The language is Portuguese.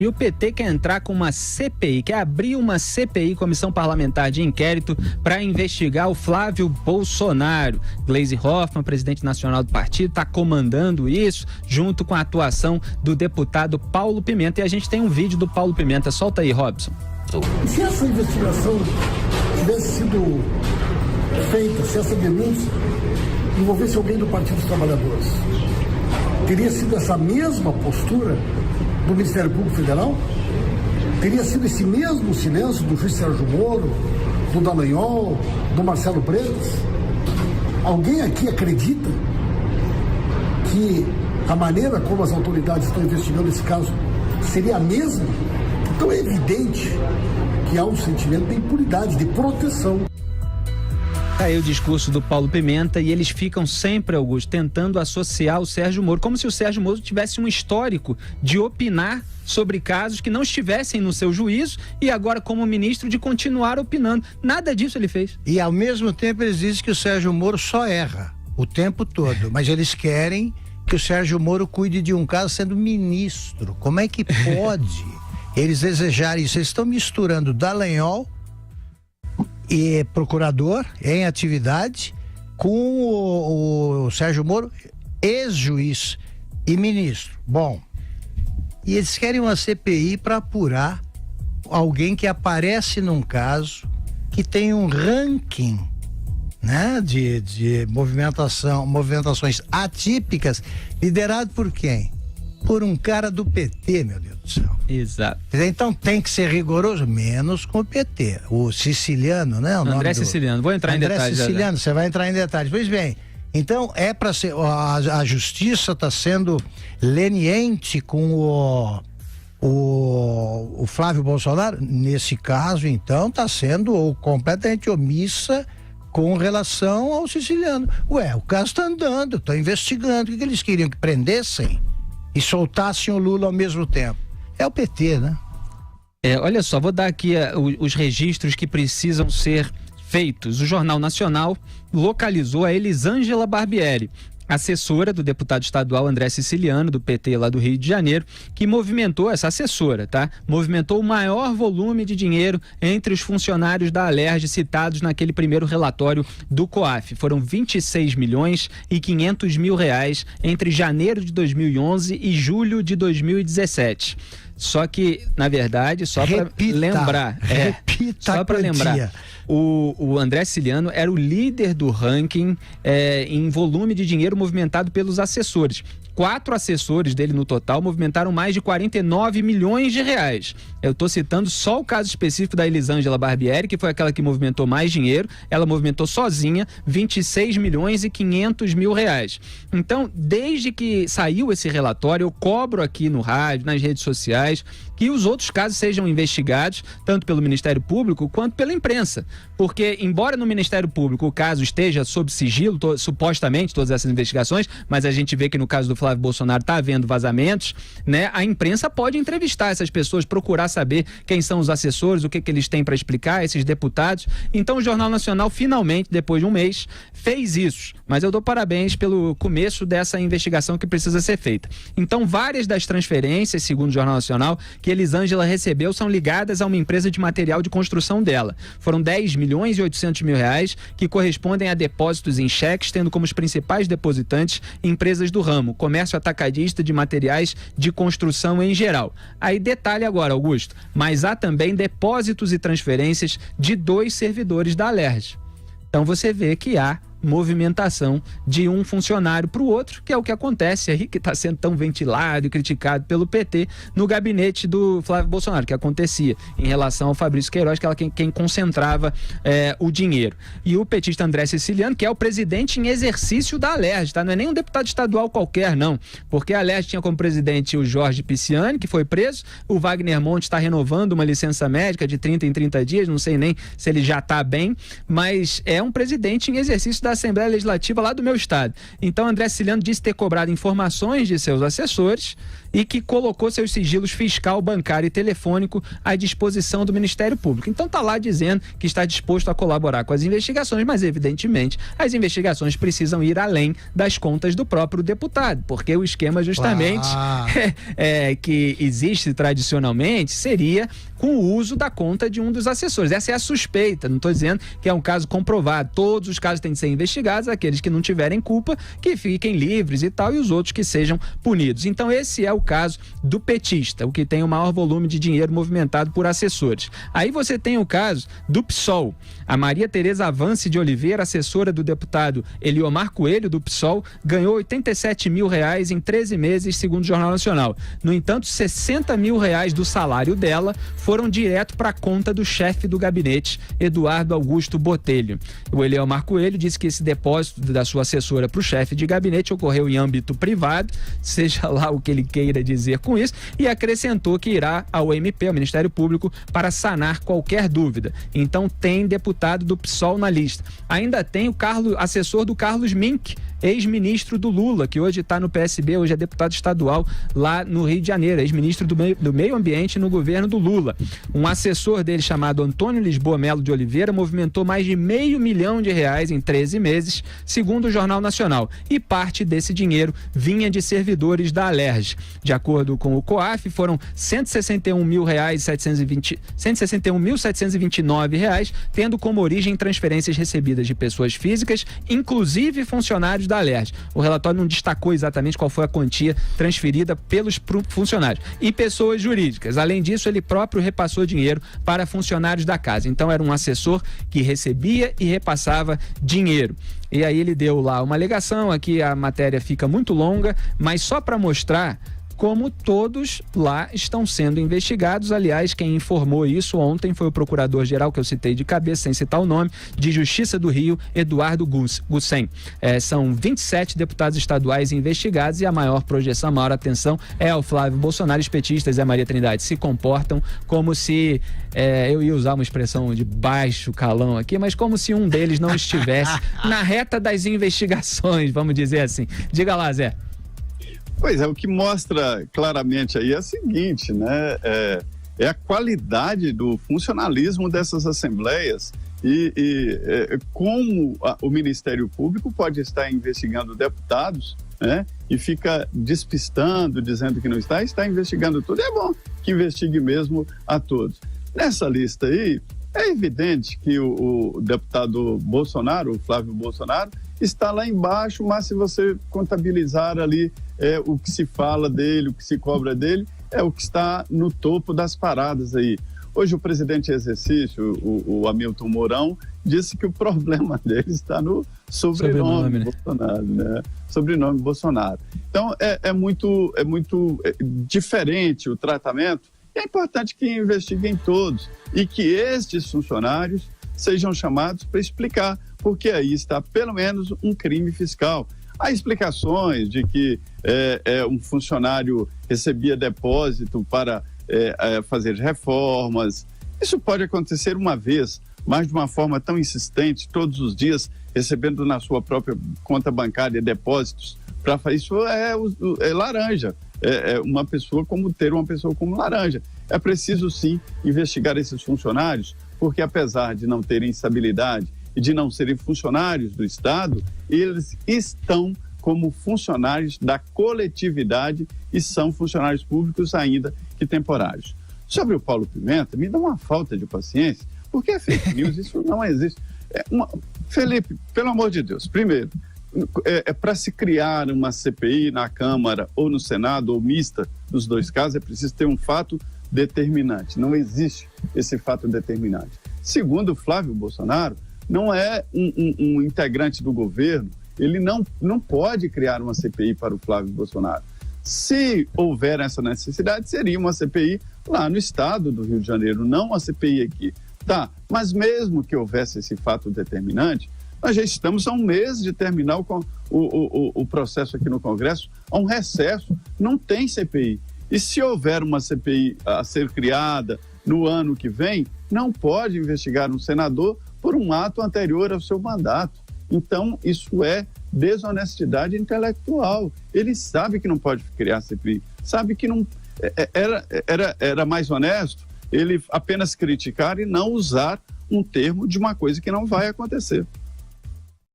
E o PT quer entrar com uma CPI, quer abrir uma CPI, Comissão Parlamentar de Inquérito, para investigar o Flávio Bolsonaro. Gleisi Hoffmann, presidente nacional do partido, está comandando isso, junto com a atuação do deputado Paulo Pimenta. E a gente tem um vídeo do Paulo Pimenta. Solta aí, Robson. Se essa investigação tivesse sido feita, se essa denúncia envolvesse alguém do Partido dos Trabalhadores, teria sido essa mesma postura do Ministério Público Federal? Teria sido esse mesmo silêncio do juiz Sérgio Moro, do Dallagnol, do Marcelo Bretas? Alguém aqui acredita que a maneira como as autoridades estão investigando esse caso seria a mesma? Então é evidente que há um sentimento de impunidade, de proteção. Aí o discurso do Paulo Pimenta, e eles ficam sempre, Augusto, tentando associar o Sérgio Moro, como se o Sérgio Moro tivesse um histórico de opinar sobre casos que não estivessem no seu juízo e agora, como ministro, de continuar opinando. Nada disso ele fez. E ao mesmo tempo eles dizem que o Sérgio Moro só erra o tempo todo, mas eles querem que o Sérgio Moro cuide de um caso sendo ministro. Como é que pode eles desejarem isso? Eles estão misturando Dallagnol e procurador em atividade com o Sérgio Moro, ex-juiz e ministro. Bom, e eles querem uma CPI para apurar alguém que aparece num caso que tem um ranking, né, de movimentações atípicas, liderado por quem? Por um cara do PT, meu Deus do céu. Exato. Então tem que ser rigoroso, menos com o PT. O Siciliano, né? André Siciliano, vou entrar em detalhes. André Siciliano, você vai entrar em detalhes. Pois bem, então é para ser, a justiça está sendo leniente com o Flávio Bolsonaro. Nesse caso, então, está sendo completamente omissa com relação ao Siciliano. Ué, o caso está andando, está investigando. O que eles queriam? Que prendessem e soltassem o Lula ao mesmo tempo? É o PT, né? Olha só, vou dar aqui os registros que precisam ser feitos. O Jornal Nacional localizou a Elisângela Barbieri, assessora do deputado estadual André Siciliano, do PT lá do Rio de Janeiro, que movimentou, essa assessora, tá? Movimentou o maior volume de dinheiro entre os funcionários da Alerj citados naquele primeiro relatório do COAF. Foram 26 milhões e 500 mil reais entre janeiro de 2011 e julho de 2017. Só que, na verdade, só para lembrar, só para lembrar, o André Siciliano era o líder do ranking em volume de dinheiro movimentado pelos assessores. 4 assessores dele no total movimentaram mais de 49 milhões de reais. Eu estou citando só o caso específico da Elisângela Barbieri, que foi aquela que movimentou mais dinheiro. Ela movimentou sozinha 26 milhões e 500 mil reais. Então, desde que saiu esse relatório, eu cobro aqui no rádio, nas redes sociais, que os outros casos sejam investigados, tanto pelo Ministério Público quanto pela imprensa. Porque, embora no Ministério Público o caso esteja sob sigilo, supostamente, todas essas investigações, mas a gente vê que no caso do Flávio Bolsonaro está havendo vazamentos, né? A imprensa pode entrevistar essas pessoas, procurar saber quem são os assessores, o que eles têm para explicar, esses deputados. Então o Jornal Nacional finalmente, depois de um mês, fez isso. Mas eu dou parabéns pelo começo dessa investigação que precisa ser feita. Então várias das transferências, segundo o Jornal Nacional, que Elisângela recebeu são ligadas a uma empresa de material de construção dela. Foram 10 milhões e 800 mil reais que correspondem a depósitos em cheques, tendo como os principais depositantes empresas do ramo, comércio atacadista de materiais de construção em geral. Aí detalhe agora, Augusto, mas há também depósitos e transferências de 2 servidores da Alerj. Então você vê que há movimentação de um funcionário para o outro, que é o que acontece aí, que está sendo tão ventilado e criticado pelo PT no gabinete do Flávio Bolsonaro, que acontecia em relação ao Fabrício Queiroz, que era quem concentrava o dinheiro. E o petista André Siciliano, que é o presidente em exercício da Alerj, tá? Não é nem um deputado estadual qualquer, não, porque a Alerj tinha como presidente o Jorge Pisciani, que foi preso, o Wagner Monte está renovando uma licença médica de 30 em 30 dias, não sei nem se ele já está bem, mas é um presidente em exercício da Assembleia Legislativa lá do meu estado. Então André Siciliano disse ter cobrado informações de seus assessores e que colocou seus sigilos fiscal, bancário e telefônico à disposição do Ministério Público. Então está lá dizendo que está disposto a colaborar com as investigações, mas evidentemente as investigações precisam ir além das contas do próprio deputado, porque o esquema justamente que existe tradicionalmente seria com o uso da conta de um dos assessores. Essa é a suspeita, não estou dizendo que é um caso comprovado. Todos os casos têm de ser investigados, aqueles que não tiverem culpa, que fiquem livres e tal, e os outros que sejam punidos. Então esse é o caso do petista, o que tem o maior volume de dinheiro movimentado por assessores. Aí você tem o caso do PSOL. A Maria Tereza Avance de Oliveira, assessora do deputado Eliomar Coelho, do PSOL, ganhou R$87 mil em 13 meses, segundo o Jornal Nacional. No entanto, R$60 mil do salário dela foram direto para a conta do chefe do gabinete, Eduardo Augusto Botelho. O Eliomar Coelho disse que esse depósito da sua assessora para o chefe de gabinete ocorreu em âmbito privado, seja lá o que ele queira dizer com isso, e acrescentou que irá ao MP, ao Ministério Público, para sanar qualquer dúvida. Então tem deputado do PSOL na lista. Ainda tem o assessor do Carlos Mink, ex-ministro do Lula, que hoje está no PSB, hoje é deputado estadual lá no Rio de Janeiro, ex-ministro do Meio Ambiente no governo do Lula. Um assessor dele chamado Antônio Lisboa Melo de Oliveira movimentou mais de R$500 mil em 13 meses, segundo o Jornal Nacional, e parte desse dinheiro vinha de servidores da Alerj. De acordo com o COAF, foram R$161.729, tendo como origem transferências recebidas de pessoas físicas, inclusive funcionários da Alerj. O relatório não destacou exatamente qual foi a quantia transferida pelos funcionários. E pessoas jurídicas. Além disso, ele próprio repassou dinheiro para funcionários da casa. Então era um assessor que recebia e repassava dinheiro. E aí ele deu lá uma alegação, aqui a matéria fica muito longa, mas só para mostrar como todos lá estão sendo investigados. Aliás, quem informou isso ontem foi o procurador-geral, que eu citei de cabeça, sem citar o nome, de Justiça do Rio, Eduardo Gussen. São 27 deputados estaduais investigados e a maior projeção, a maior atenção é ao Flávio Bolsonaro. Os petistas e a Maria Trindade se comportam como se, eu ia usar uma expressão de baixo calão aqui, mas como se um deles não estivesse na reta das investigações, vamos dizer assim. Diga lá, Zé. Pois é, o que mostra claramente aí é o seguinte, né? É a qualidade do funcionalismo dessas assembleias e como o Ministério Público pode estar investigando deputados, né? E fica despistando, dizendo que não está investigando tudo. É bom que investigue mesmo a todos. Nessa lista aí, é evidente que o deputado Bolsonaro, o Flávio Bolsonaro, está lá embaixo, mas se você contabilizar ali o que se fala dele, o que se cobra dele, é o que está no topo das paradas aí. Hoje o presidente em exercício, o Hamilton Mourão, disse que o problema dele está no sobrenome Bolsonaro, né? Sobrenome Bolsonaro. Então é muito diferente o tratamento. É importante que investiguem todos e que estes funcionários sejam chamados para explicar, porque aí está pelo menos um crime fiscal. Há explicações de que um funcionário recebia depósito para fazer reformas. Isso pode acontecer uma vez, mas de uma forma tão insistente, todos os dias, recebendo na sua própria conta bancária depósitos para fazer isso, é laranja. Ter uma pessoa como laranja. É preciso sim investigar esses funcionários, porque apesar de não terem estabilidade e de não serem funcionários do Estado, eles estão como funcionários da coletividade e são funcionários públicos ainda que temporários. Sobre o Paulo Pimenta, me dá uma falta de paciência, porque é fake news, isso não existe. Felipe, pelo amor de Deus, primeiro, para se criar uma CPI na Câmara ou no Senado, ou mista, nos dois casos, é preciso ter um fato determinante. Não existe esse fato determinante. Segundo, o Flávio Bolsonaro não é um integrante do governo, ele não pode criar uma CPI para o Flávio Bolsonaro. Se houver essa necessidade, seria uma CPI lá no estado do Rio de Janeiro, não uma CPI aqui. Tá, mas mesmo que houvesse esse fato determinante, nós já estamos há um mês de terminar o processo aqui no Congresso, há um recesso, não tem CPI. E se houver uma CPI a ser criada no ano que vem, não pode investigar um senador por um ato anterior ao seu mandato. Então, isso é desonestidade intelectual. Ele sabe que não pode criar CPI, sabe que não era mais honesto ele apenas criticar e não usar um termo de uma coisa que não vai acontecer.